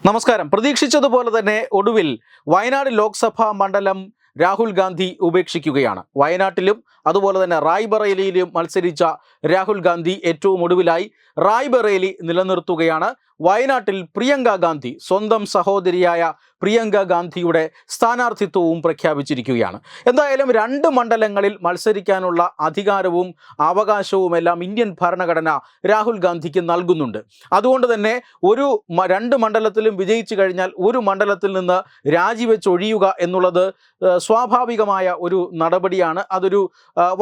നമസ്കാരം. പ്രതീക്ഷിച്ചതുപോലെ തന്നെ ഒടുവിൽ വയനാട് ലോക്സഭാ മണ്ഡലം രാഹുൽ ഗാന്ധി ഉപേക്ഷിക്കുകയാണ്. വയനാട്ടിലും അതുപോലെ തന്നെ റായ്ബറേലിയിലും മത്സരിച്ച രാഹുൽ ഗാന്ധി ഏറ്റവും ഒടുവിലായി റായ്ബറേലി നിലനിർത്തുകയാണ്. വയനാട്ടിൽ പ്രിയങ്ക ഗാന്ധി, സ്വന്തം സഹോദരിയായ പ്രിയങ്ക ഗാന്ധിയുടെ സ്ഥാനാർത്ഥിത്വവും പ്രഖ്യാപിച്ചിരിക്കുകയാണ്. എന്തായാലും രണ്ട് മണ്ഡലങ്ങളിൽ മത്സരിക്കാനുള്ള അധികാരവും അവകാശവുമെല്ലാം ഇന്ത്യൻ ഭരണഘടന രാഹുൽ ഗാന്ധിക്ക് നൽകുന്നുണ്ട്. അതുകൊണ്ട് തന്നെ രണ്ട് മണ്ഡലത്തിലും വിജയിച്ചു കഴിഞ്ഞാൽ ഒരു മണ്ഡലത്തിൽ നിന്ന് രാജിവെച്ചൊഴിയുക എന്നുള്ളത് സ്വാഭാവികമായ ഒരു നടപടിയാണ്, അതൊരു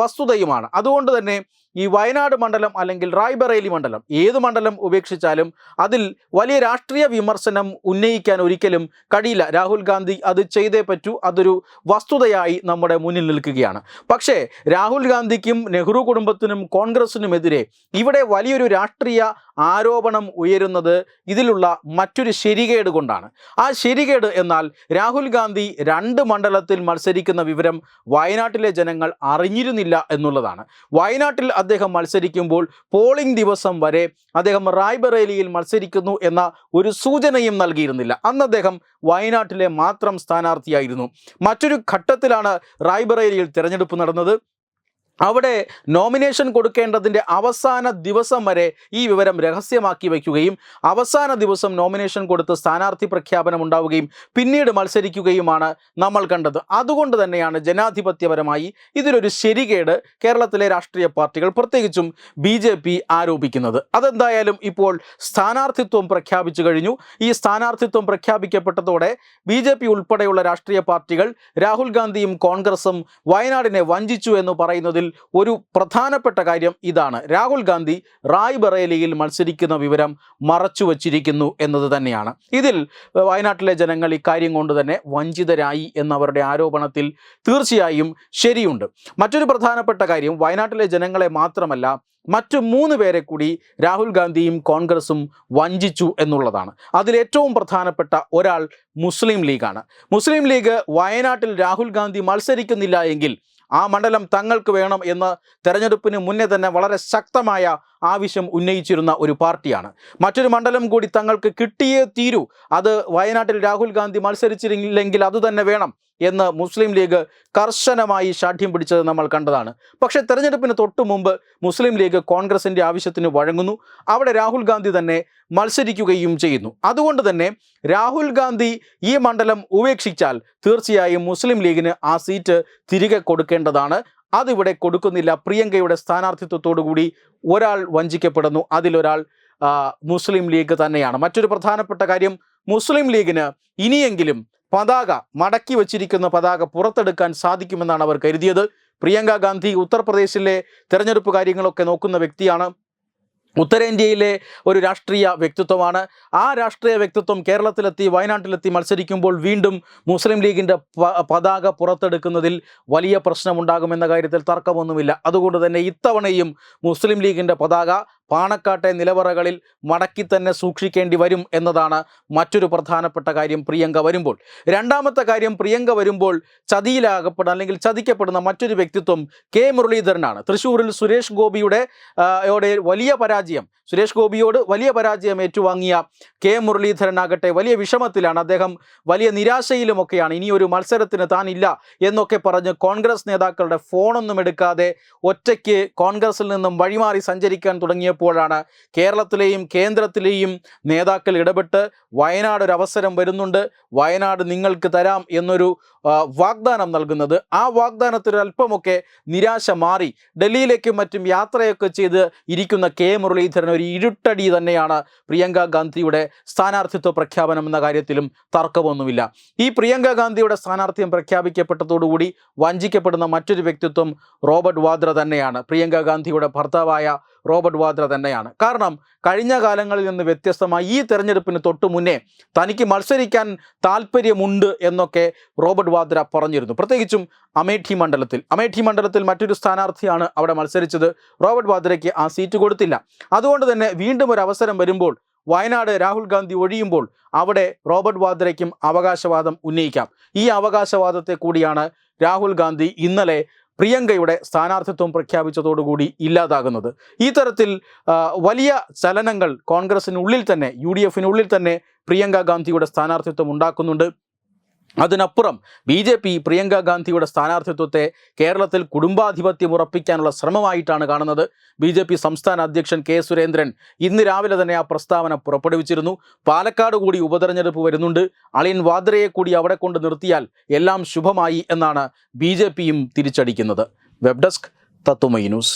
വസ്തുതയുമാണ്. അതുകൊണ്ട് തന്നെ ഈ വയനാട് മണ്ഡലം അല്ലെങ്കിൽ റായ്ബറേലി മണ്ഡലം, ഏത് മണ്ഡലം ഉപേക്ഷിച്ചാലും അതിൽ വലിയ രാഷ്ട്രീയ വിമർശനം ഉന്നയിക്കാൻ ഒരിക്കലും കഴിയില്ല. രാഹുൽ ഗാന്ധി അത് ചെയ്തേ പറ്റൂ, അതൊരു വസ്തുതയായി നമ്മുടെ മുന്നിൽ നിൽക്കുകയാണ്. പക്ഷേ രാഹുൽ ഗാന്ധിക്കും നെഹ്റു കുടുംബത്തിനും കോൺഗ്രസിനുമെതിരെ ഇവിടെ വലിയൊരു രാഷ്ട്രീയ ആരോപണം ഉയരുന്നത് ഇതിലുള്ള മറ്റൊരു ശരികേട് കൊണ്ടാണ്. ആ ശരികേട് എന്നാൽ രാഹുൽ ഗാന്ധി രണ്ട് മണ്ഡലത്തിൽ മത്സരിക്കുന്ന വിവരം വയനാട്ടിലെ ജനങ്ങൾ അറിഞ്ഞിരുന്നില്ല എന്നുള്ളതാണ്. വയനാട്ടിൽ അദ്ദേഹം മത്സരിക്കുമ്പോൾ പോളിംഗ് ദിവസം വരെ അദ്ദേഹം റായ്ബറേലിയിൽ മത്സരിക്കുന്നു എന്ന ഒരു സൂചനയും നൽകിയിരുന്നില്ല. അന്ന് അദ്ദേഹം വയനാട്ടിലെ മാത്രം സ്ഥാനാർത്ഥിയായിരുന്നു. മറ്റൊരു ഘട്ടത്തിലാണ് റായ്ബറേലിയിൽ തിരഞ്ഞെടുപ്പ് നടന്നത്. അവിടെ നോമിനേഷൻ കൊടുക്കേണ്ടതിൻ്റെ അവസാന ദിവസം വരെ ഈ വിവരം രഹസ്യമാക്കി വയ്ക്കുകയും അവസാന ദിവസം നോമിനേഷൻ കൊടുത്ത് സ്ഥാനാർത്ഥി പ്രഖ്യാപനം ഉണ്ടാവുകയും പിന്നീട് മത്സരിക്കുകയുമാണ് നമ്മൾ കണ്ടത്. അതുകൊണ്ട് തന്നെയാണ് ജനാധിപത്യപരമായി ഇതിലൊരു ശരികേട് കേരളത്തിലെ രാഷ്ട്രീയ പാർട്ടികൾ, പ്രത്യേകിച്ചും BJP ആരോപിക്കുന്നത്. അതെന്തായാലും ഇപ്പോൾ സ്ഥാനാർത്ഥിത്വം പ്രഖ്യാപിച്ചു കഴിഞ്ഞു. ഈ സ്ഥാനാർത്ഥിത്വം പ്രഖ്യാപിക്കപ്പെട്ടതോടെ BJP ഉൾപ്പെടെയുള്ള രാഷ്ട്രീയ പാർട്ടികൾ രാഹുൽ ഗാന്ധിയും കോൺഗ്രസും വയനാടിനെ വഞ്ചിച്ചു എന്ന് പറയുന്നതിൽ ഒരു പ്രധാനപ്പെട്ട കാര്യം ഇതാണ്. രാഹുൽ ഗാന്ധി റായ്ബറേലിയിൽ മത്സരിക്കുന്ന വിവരം മറച്ചു വച്ചിരിക്കുന്നു എന്നത് തന്നെയാണ്. ഇതിൽ വയനാട്ടിലെ ജനങ്ങൾ ഇക്കാര്യം കൊണ്ട് തന്നെ വഞ്ചിതരായി എന്നവരുടെ ആരോപണത്തിൽ തീർച്ചയായും ശരിയുണ്ട്. മറ്റൊരു പ്രധാനപ്പെട്ട കാര്യം, വയനാട്ടിലെ ജനങ്ങളെ മാത്രമല്ല മറ്റു 3 പേരെ കൂടി രാഹുൽ ഗാന്ധിയും കോൺഗ്രസും വഞ്ചിച്ചു എന്നുള്ളതാണ്. അതിലേറ്റവും പ്രധാനപ്പെട്ട ഒരാൾ മുസ്ലിം ലീഗാണ്. മുസ്ലിം ലീഗ് വയനാട്ടിൽ രാഹുൽ ഗാന്ധി മത്സരിക്കുന്നില്ല എങ്കിൽ ആ മണ്ഡലം തങ്ങൾക്ക് വേണം എന്ന് തെരഞ്ഞെടുപ്പിന് മുന്നേ തന്നെ വളരെ ശക്തമായ ആവശ്യം ഉന്നയിച്ചിരുന്ന ഒരു പാർട്ടിയാണ്. മറ്റൊരു മണ്ഡലം കൂടി തങ്ങൾക്ക് കിട്ടിയേ തീരൂ, അത് വയനാട്ടിൽ രാഹുൽ ഗാന്ധി മത്സരിച്ചില്ലെങ്കിൽ അത് തന്നെ വേണം എന്ന് മുസ്ലിം ലീഗ് കർശനമായി ശാഠ്യം പിടിച്ചത് നമ്മൾ കണ്ടതാണ്. പക്ഷേ തെരഞ്ഞെടുപ്പിന് തൊട്ടു മുമ്പ് മുസ്ലിം ലീഗ് കോൺഗ്രസിൻ്റെ ആവശ്യത്തിന് വഴങ്ങുന്നു. അവിടെ രാഹുൽ ഗാന്ധി തന്നെ മത്സരിക്കുകയും ചെയ്യുന്നു. അതുകൊണ്ട് തന്നെ രാഹുൽ ഗാന്ധി ഈ മണ്ഡലം ഉപേക്ഷിച്ചാൽ തീർച്ചയായും മുസ്ലിം ലീഗിന് ആ സീറ്റ് തിരികെ കൊടുക്കേണ്ടതാണ്. അതിവിടെ കൊടുക്കുന്നില്ല. പ്രിയങ്കയുടെ സ്ഥാനാർത്ഥിത്വത്തോടുകൂടി ഒരാൾ വഞ്ചിക്കപ്പെടുന്നു. അതിലൊരാൾ മുസ്ലിം ലീഗ് തന്നെയാണ്. മറ്റൊരു പ്രധാനപ്പെട്ട കാര്യം, മുസ്ലിം ലീഗിന് ഇനിയെങ്കിലും പതാക, മടക്കി വച്ചിരിക്കുന്ന പതാക പുറത്തെടുക്കാൻ സാധിക്കുമെന്നാണ് അവർ കരുതിയത്. പ്രിയങ്ക ഗാന്ധി ഉത്തർപ്രദേശിലെ തെരഞ്ഞെടുപ്പ് കാര്യങ്ങളൊക്കെ നോക്കുന്ന വ്യക്തിയാണ്. ഉത്തരേന്ത്യയിലെ ഒരു രാഷ്ട്രീയ വ്യക്തിത്വമാണ്. ആ രാഷ്ട്രീയ വ്യക്തിത്വം കേരളത്തിലെത്തി വയനാട്ടിലെത്തി മത്സരിക്കുമ്പോൾ വീണ്ടും മുസ്ലിം ലീഗിൻ്റെ പതാക പുറത്തെടുക്കുന്നതിൽ വലിയ പ്രശ്നമുണ്ടാകുമെന്ന കാര്യത്തിൽ തർക്കമൊന്നുമില്ല. അതുകൊണ്ട് തന്നെ ഇത്തവണയും മുസ്ലിം ലീഗിൻ്റെ പതാക പാണക്കാട്ടെ നിലവറകളിൽ മടക്കി തന്നെ സൂക്ഷിക്കേണ്ടി വരും എന്നതാണ് മറ്റൊരു പ്രധാനപ്പെട്ട കാര്യം. പ്രിയങ്ക വരുമ്പോൾ രണ്ടാമത്തെ കാര്യം, പ്രിയങ്ക വരുമ്പോൾ ചതിയിലാകപ്പെടുന്ന അല്ലെങ്കിൽ ചതിക്കപ്പെടുന്ന മറ്റൊരു വ്യക്തിത്വം K മുരളീധരനാണ്. തൃശ്ശൂരിൽ സുരേഷ് ഗോപിയോട് വലിയ പരാജയം ഏറ്റുവാങ്ങിയ K മുരളീധരനാകട്ടെ വലിയ വിഷമത്തിലാണ്. അദ്ദേഹം വലിയ നിരാശയിലുമൊക്കെയാണ്. ഇനിയൊരു മത്സരത്തിന് താനില്ല എന്നൊക്കെ പറഞ്ഞ് കോൺഗ്രസ് നേതാക്കളുടെ ഫോണൊന്നും എടുക്കാതെ ഒറ്റയ്ക്ക് കോൺഗ്രസിൽ നിന്നും വഴിമാറി സഞ്ചരിക്കാൻ തുടങ്ങിയപ്പോഴാണ് കേരളത്തിലെയും കേന്ദ്രത്തിലെയും നേതാക്കൾ ഇടപെട്ട് വയനാട് ഒരു അവസരം വരുന്നുണ്ട്, വയനാട് നിങ്ങൾക്ക് തരാം എന്നൊരു വാഗ്ദാനം നൽകുന്നത്. ആ വാഗ്ദാനത്തിൽ അല്പമൊക്കെ നിരാശ മാറി ഡൽഹിയിലേക്കും മറ്റും യാത്രയൊക്കെ ചെയ്ത് ഇരിക്കുന്ന K മുരളീധരൻ ഒരു ഇരുട്ടടി തന്നെയാണ് പ്രിയങ്ക ഗാന്ധിയുടെ സ്ഥാനാർത്ഥിത്വ പ്രഖ്യാപനം എന്ന കാര്യത്തിലും തർക്കമൊന്നുമില്ല. ഈ പ്രിയങ്ക ഗാന്ധിയുടെ സ്ഥാനാർത്ഥ്യം പ്രഖ്യാപിക്കപ്പെട്ടതോടുകൂടി വഞ്ചിക്കപ്പെടുന്ന മറ്റൊരു വ്യക്തിത്വം റോബർട്ട് വാദ്ര തന്നെയാണ്. പ്രിയങ്ക ഗാന്ധിയുടെ ഭർത്താവായ റോബർട്ട് വാദ്ര തന്നെയാണ്. കാരണം കഴിഞ്ഞ കാലങ്ങളിൽ നിന്ന് വ്യത്യസ്തമായി ഈ തെരഞ്ഞെടുപ്പിന് തൊട്ടു മുന്നേ തനിക്ക് മത്സരിക്കാൻ താല്പര്യമുണ്ട് എന്നൊക്കെ റോബർട്ട് വാദ്ര പറഞ്ഞിരുന്നു. പ്രത്യേകിച്ചും അമേഠി മണ്ഡലത്തിൽ മറ്റൊരു സ്ഥാനാർത്ഥിയാണ് അവിടെ മത്സരിച്ചത്. റോബർട്ട് വാദ്രയ്ക്ക് ആ സീറ്റ് കൊടുത്തില്ല. അതുകൊണ്ട് തന്നെ വീണ്ടും ഒരു അവസരം വരുമ്പോൾ, വയനാട് രാഹുൽ ഗാന്ധി ഒഴിയുമ്പോൾ അവിടെ റോബർട്ട് വാദ്രയ്ക്കും അവകാശവാദം ഉന്നയിക്കാം. ഈ അവകാശവാദത്തെ കൂടിയാണ് രാഹുൽ ഗാന്ധി ഇന്നലെ പ്രിയങ്കയുടെ സ്ഥാനാർത്ഥിത്വം പ്രഖ്യാപിച്ചതോടുകൂടി ഇല്ലാതാകുന്നത്. ഈ തരത്തിൽ വലിയ ചലനങ്ങൾ കോൺഗ്രസിനുള്ളിൽ തന്നെ, UDFിനുള്ളിൽ തന്നെ പ്രിയങ്ക ഗാന്ധിയുടെ സ്ഥാനാർത്ഥിത്വം ഉണ്ടാക്കുന്നുണ്ട്. അതിനപ്പുറം BJP പ്രിയങ്ക ഗാന്ധിയുടെ സ്ഥാനാർത്ഥിത്വത്തെ കേരളത്തിൽ കുടുംബാധിപത്യം ഉറപ്പിക്കാനുള്ള ശ്രമമായിട്ടാണ് കാണുന്നത്. BJP സംസ്ഥാന അധ്യക്ഷൻ K. സുരേന്ദ്രൻ ഇന്ന് രാവിലെ തന്നെ ആ പ്രസ്താവന പുറപ്പെടുവിച്ചിരുന്നു. പാലക്കാട് കൂടി ഉപതെരഞ്ഞെടുപ്പ് വരുന്നുണ്ട്, അളിയൻ വാദ്രയെ കൂടി അവിടെ കൊണ്ട് നിർത്തിയാൽ എല്ലാം ശുഭമായി എന്നാണ് BJPയും തിരിച്ചടിക്കുന്നത്. Web desk Tatwamayi news.